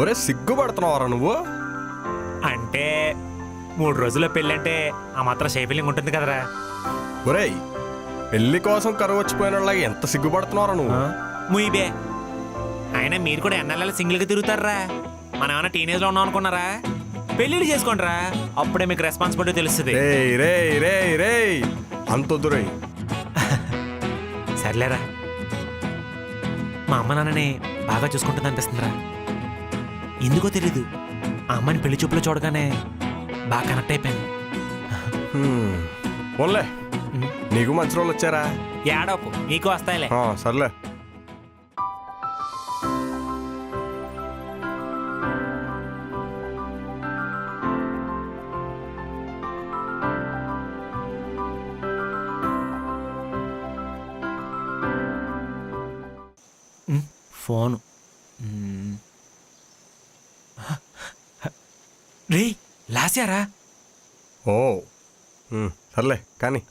ఒరే సిగ్గుపడుతున్నావరా నువ్వు? అంటే 3 రోజుల్లో పెళ్ళంటే ఆ మాత్రం షేఫిలింగ్ ఉంటుంది కదరా. ఒరేయ్, పెళ్లి కోసం కరువు వచ్చిపోయిన వాళ్ళగా ఎంత సిగ్గుపడుతున్నావరా నువ్వు? ముయిబే, అయినా మీరు కూడా ఎన్నెళ్ళ సింగిల్గా తిరుగుతారా? మనం ఏమైనా టీనేజ్లో ఉన్నాం అనుకున్నారా? పెళ్ళిళ్ళు చేసుకోండిరా, అప్పుడే మీకు రెస్పాన్సిబిలిటీ తెలుస్తుంది. రేయ్ రేయ్ రేయ్ రేయ్ అంతొద్దు రేయ్. సర్లేరా, మా అమ్మ నాన్నని బాగా చూసుకుంటుంది అనిపిస్తుందిరా. ఎందుకో తెలీదు, ఆ అమ్మని పెళ్లి చూపులో చూడగానే బాగా కనెక్ట్ అయిపోయాను. పోన్లే, నీకు మంచి రోజులు వచ్చారా? ఏడోకు, నీకు వస్తాయిలే. సర్లే. ఫోను రే లాస్యారా? సర్లే కానీ